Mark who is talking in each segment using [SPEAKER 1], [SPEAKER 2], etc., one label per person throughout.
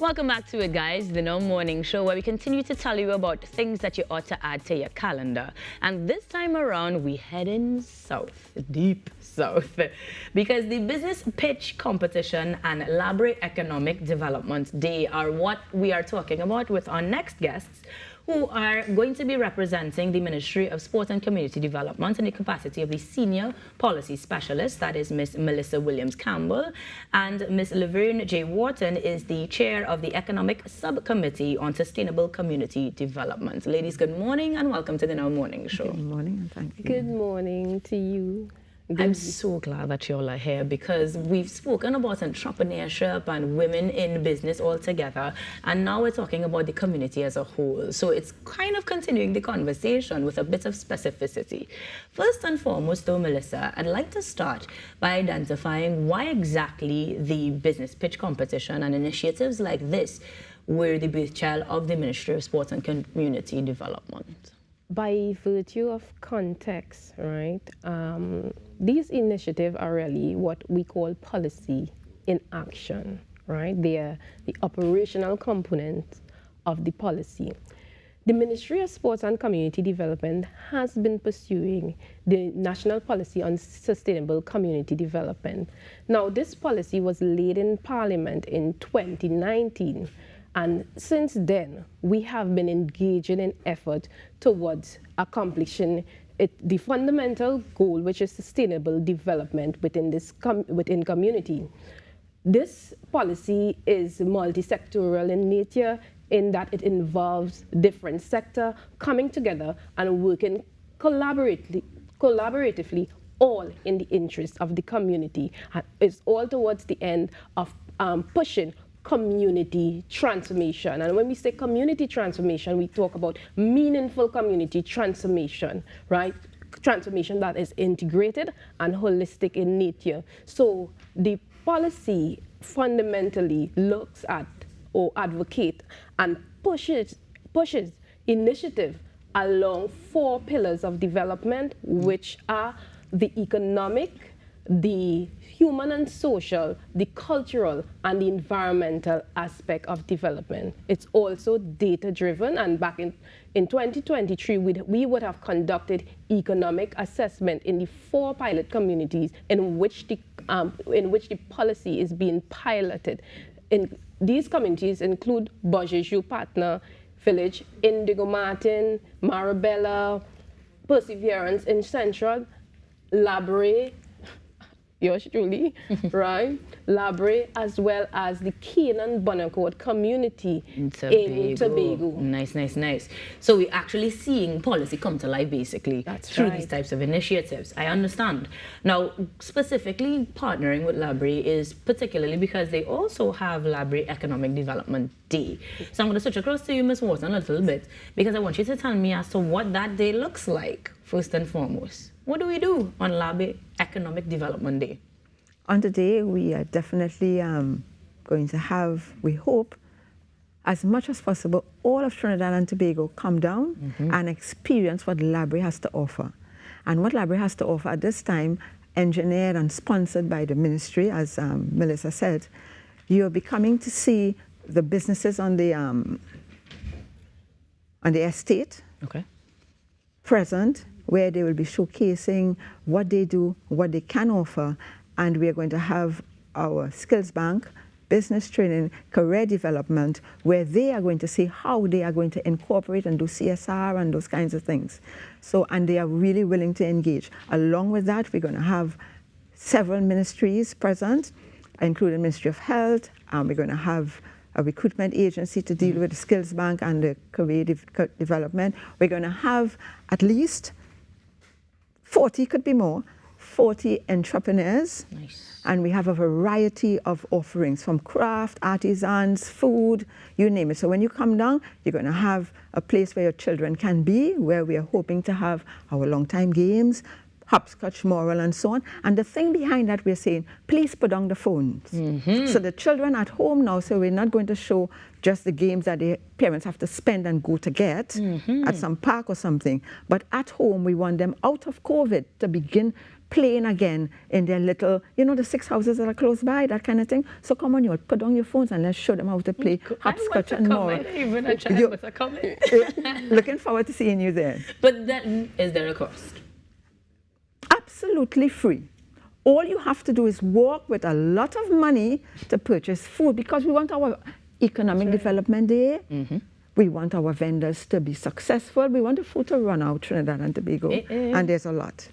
[SPEAKER 1] Welcome back to it, guys, the No Morning Show, where we continue to tell you about things that you ought to add to your calendar. And this time around, we heading south, deep south, because the Business Pitch Competition and Brea Economic Development Day are what we are talking about with our next guests, who are going to be representing the Ministry of Sport and Community Development in the capacity of the Senior Policy Specialist, that is Ms. Melissa Williams-Campbell, and Ms. Laverne J. Wharton is the Chair of the Economic Subcommittee on Sustainable Community Development. Ladies, good morning and welcome to the Now Morning Show.
[SPEAKER 2] Good morning and thank you.
[SPEAKER 3] Good morning to you.
[SPEAKER 1] I'm so glad that you all are here because we've spoken about entrepreneurship and women in business all together, and now we're talking about the community as a whole. So it's kind of continuing the conversation with a bit of specificity. First and foremost, though, Melissa, I'd like to start by identifying why exactly the business pitch competition and initiatives like this were the birthchild of the Ministry of Sport and Community Development.
[SPEAKER 3] By virtue of context, right, these initiatives are really what we call policy in action, right? They are the operational component of the policy. The Ministry of Sports and Community Development has been pursuing the National Policy on Sustainable Community Development. Now, this policy was laid in Parliament in 2019. And since then, we have been engaging in effort towards accomplishing the fundamental goal, which is sustainable development within within community. This policy is multi-sectoral in nature, in that it involves different sectors coming together and working collaboratively, all in the interest of the community. And it's all towards the end of pushing community transformation. And when we say community transformation, we talk about meaningful community transformation, right? Transformation that is integrated and holistic in nature. So the policy fundamentally looks at or advocate and pushes initiative along 4 pillars of development, which are the economic, the human and social, the cultural, and the environmental aspect of development. It's also data-driven, and back in 2023, we would have conducted economic assessment in the 4 pilot communities in which the policy is being piloted. In these communities include Bojeju Partner Village, Indigo Martin, Marabella, Perseverance in Central, Brea, yours truly, right? Brea, as well as the Canaan Bonaccord community in Tobago.
[SPEAKER 1] Nice, nice, nice. So we're actually seeing policy come to life, basically, through these types of initiatives. I understand. Now, specifically partnering with Brea is particularly because they also have Brea Economic Development Day. So I'm going to switch across to you, Ms. Wharton, a little bit, because I want you to tell me as to what that day looks like, first and foremost. What do we do on Brea Economic Development Day?
[SPEAKER 2] On the day, we are definitely going to have, we hope, as much as possible, all of Trinidad and Tobago come down and experience what Brea has to offer. And what Brea has to offer at this time, engineered and sponsored by the ministry, as Melissa said, you'll be coming to see the businesses on the estate, present, where they will be showcasing what they do, what they can offer, and we are going to have our skills bank, business training, career development, where they are going to see how they are going to incorporate and do CSR and those kinds of things. So, and they are really willing to engage. Along with that, we're going to have several ministries present, including Ministry of Health. We're going to have a recruitment agency to deal with the skills bank and the career development. We're going to have at least 40, could be more, 40 entrepreneurs.
[SPEAKER 1] Nice.
[SPEAKER 2] And we have a variety of offerings from craft, artisans, food, you name it. So when you come down, you're going to have a place where your children can be, where we are hoping to have our long time games, hopscotch, moral, and so on. And the thing behind that, we're saying, please put down the phones. So the children at home now, so we're not going to show just the games that the parents have to spend and go to get at some park or something. But at home, we want them out of COVID to begin playing again in their little, you know, the 6 houses that are close by, that kind of thing. So come on, you all put down your phones and let's show them how to play hopscotch and more.
[SPEAKER 1] Even a child was a comment.
[SPEAKER 2] Looking forward to seeing you there.
[SPEAKER 1] But then, is there a cost?
[SPEAKER 2] Absolutely free. All you have to do is walk with a lot of money to purchase food, because we want our economic development there. We want our vendors to be successful. We want the food to run out Trinidad and Tobago. And there's a lot.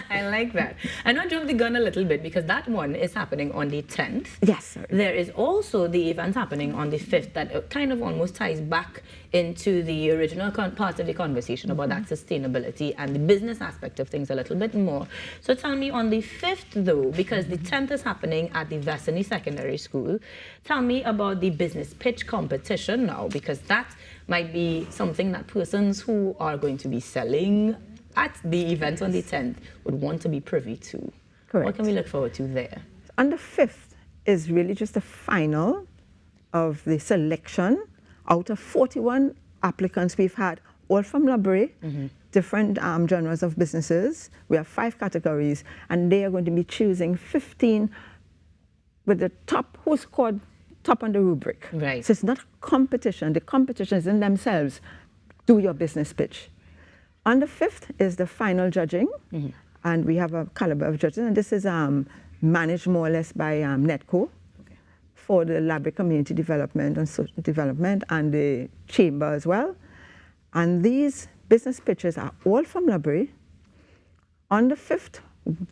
[SPEAKER 1] I like that. I know I jumped the gun a little bit because that one is happening on the 10th.
[SPEAKER 2] Yes, sir.
[SPEAKER 1] There is also the event happening on the 5th that kind of almost ties back into the original part of the conversation about that sustainability and the business aspect of things a little bit more. So tell me on the 5th though, because the 10th is happening at the Vesini Secondary School, tell me about the business pitch competition now, because that might be something that persons who are going to be selling at the event on the 10th would want to be privy to.
[SPEAKER 2] Correct.
[SPEAKER 1] What can we look forward to there?
[SPEAKER 2] On the 5th is really just the final of the selection. Out of 41 applicants we've had, all from Brea, different genres of businesses. We have 5 categories, and they are going to be choosing 15 with the top, who scored top on the rubric.
[SPEAKER 1] Right.
[SPEAKER 2] So it's not a competition. The competition is in themselves. Do your business pitch. On the 5th is the final judging, and we have a caliber of judges, and this is managed more or less by NETCO for the Brea Community Development and Social Development, and the Chamber as well. And these business pitches are all from Brea. On the 5th,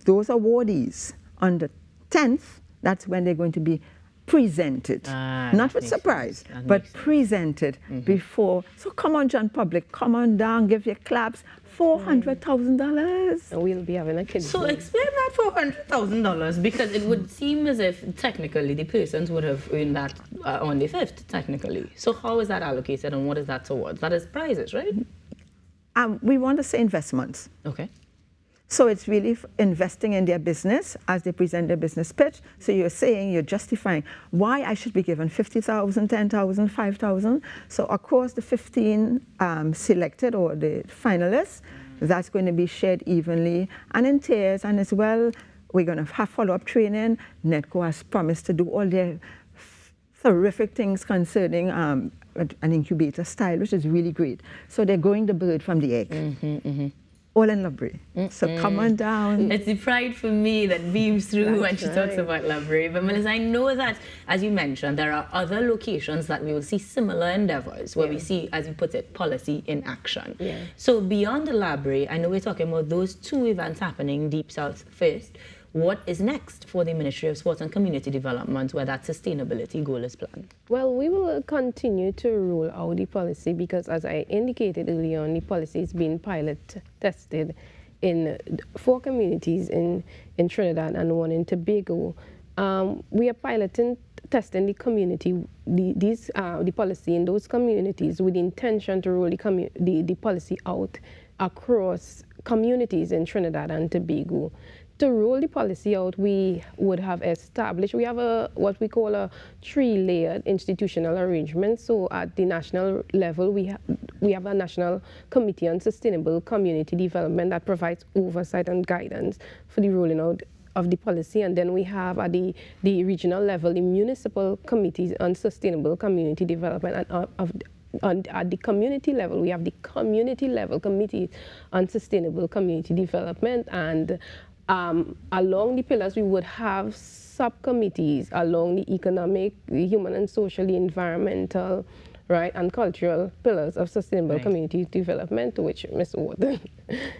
[SPEAKER 2] those awardees. On the 10th, that's when they're going to be presented, not with surprise, but presented before. So come on, John Public, come on down, give your claps. $400,000.
[SPEAKER 3] And we'll be having a kid.
[SPEAKER 1] So explain that $400,000, because it would seem as if technically the persons would have earned that on the 5th, technically. So how is that allocated and what is that towards? That is prizes, right?
[SPEAKER 2] We want to say investments.
[SPEAKER 1] Okay.
[SPEAKER 2] So it's really investing in their business as they present their business pitch. So you're saying, you're justifying why I should be given 50,000, 10,000, 5,000. So across the 15 selected, or the finalists, that's going to be shared evenly and in tiers. And as well, we're going to have follow-up training. NETCO has promised to do all their terrific things concerning an incubator style, which is really great. So they're growing the bird from the egg. All in Brea. So come on down.
[SPEAKER 1] It's the pride for me that beams through when she talks about Brea. But Melissa, I know that, as you mentioned, there are other locations that we will see similar endeavors where we see, as you put it, policy in action. So beyond Brea, I know we're talking about those 2 events happening deep south first. What is next for the Ministry of Sports and Community Development where that sustainability goal is planned?
[SPEAKER 3] Well, we will continue to roll out the policy because, as I indicated earlier on, the policy is being pilot tested in 4 communities in Trinidad and 1 in Tobago. We are testing the community, the policy in those communities with the intention to roll the policy out across communities in Trinidad and Tobago. To roll the policy out, we would have established, we have what we call a 3-layered institutional arrangement. So at the national level, we have a National Committee on Sustainable Community Development that provides oversight and guidance for the rolling out of the policy. And then we have at the regional level, the Municipal Committees on Sustainable Community Development. And at the community level, we have the Community Level Committee on Sustainable Community Development. And along the pillars, we would have subcommittees along the economic, the human and social, the environmental, right, and cultural pillars of sustainable community development, to which Ms. Wharton.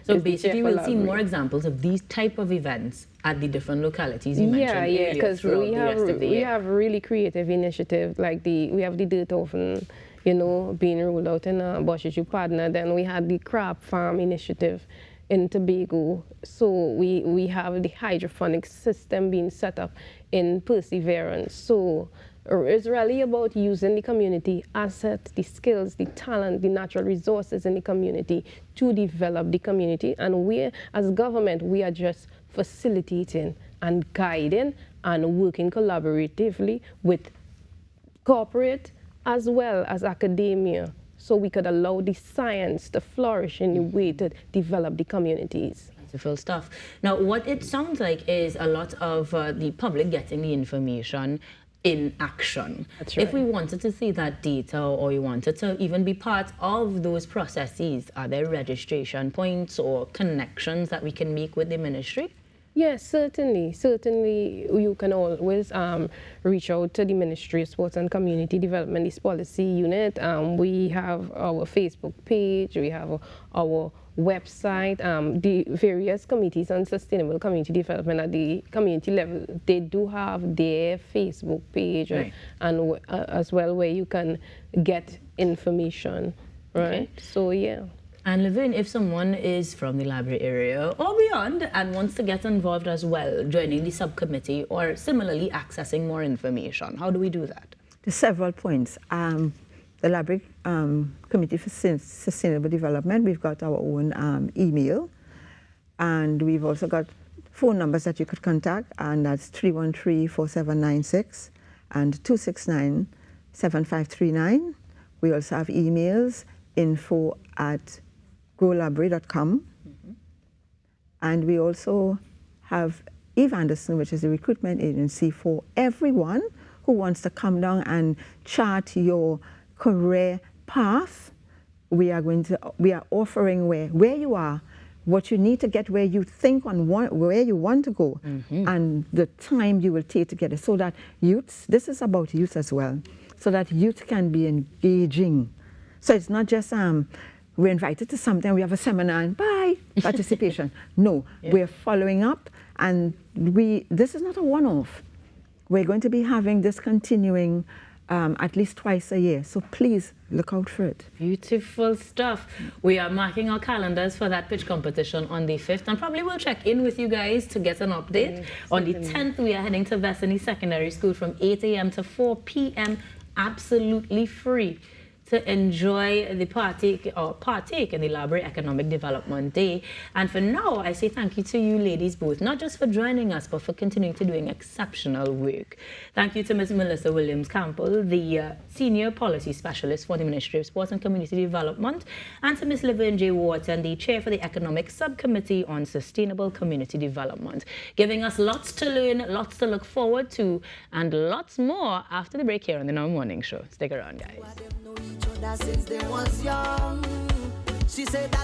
[SPEAKER 1] So basically, we'll see more examples of these type of events at the different localities you mentioned earlier,
[SPEAKER 3] because we have really creative initiatives, like we have the dirt oven, being rolled out in Boshiju Partner. Then we had the crab farm initiative in Tobago. So we have the hydroponic system being set up in Perseverance. So it's really about using the community assets, the skills, the talent, the natural resources in the community to develop the community. And we, as government, we are just facilitating and guiding and working collaboratively with corporate as well as academia, so we could allow the science to flourish in the way to develop the communities.
[SPEAKER 1] Beautiful stuff. Now, what it sounds like is a lot of the public getting the information in action.
[SPEAKER 3] That's right.
[SPEAKER 1] If we wanted to see that data, or we wanted to even be part of those processes, are there registration points or connections that we can make with the ministry?
[SPEAKER 3] Yes, certainly. Certainly, you can always reach out to the Ministry of Sports and Community Development, this policy unit. We have our Facebook page, we have our website, the various committees on sustainable community development at the community level. They do have their Facebook page,
[SPEAKER 1] right,
[SPEAKER 3] and as well, where you can get information, right? Okay. So, yeah.
[SPEAKER 1] And Levin, if someone is from the library area or beyond and wants to get involved as well, joining the subcommittee or similarly accessing more information, how do we do that?
[SPEAKER 2] There's several points. The Library Committee for Sustainable Development, we've got our own email, and we've also got phone numbers that you could contact, and that's 313-4796 and 269-7539. We also have emails, info@growlibrary.com. And we also have Eve Anderson, which is the recruitment agency for everyone who wants to come down and chart your career path. We are offering where you are, what you need to get where you think where you want to go, and the time you will take to get it, so that youths, this is about youth as well, so that youth can be engaging. So it's not just we're invited to something, we have a seminar and bye, participation. No, we're following up, and this is not a one-off. We're going to be having this continuing at least twice a year. So please look out for it.
[SPEAKER 1] Beautiful stuff. We are marking our calendars for that pitch competition on the 5th, and probably we'll check in with you guys to get an update. Yes, on the 10th, we are heading to Vestany Secondary School from 8 a.m. to 4 p.m. absolutely free to enjoy the partake in the Brea Economic Development Day. And for now, I say thank you to you ladies both, not just for joining us, but for continuing to doing exceptional work. Thank you to Ms. Melissa Williams-Campbell, the Senior Policy Specialist for the Ministry of Sports and Community Development, and to Ms. Laverne J. Wharton, the Chair for the Economic Subcommittee on Sustainable Community Development, giving us lots to learn, lots to look forward to, and lots more after the break here on the Now Morning Show. Stick around, guys.
[SPEAKER 4] Since they was young, she said that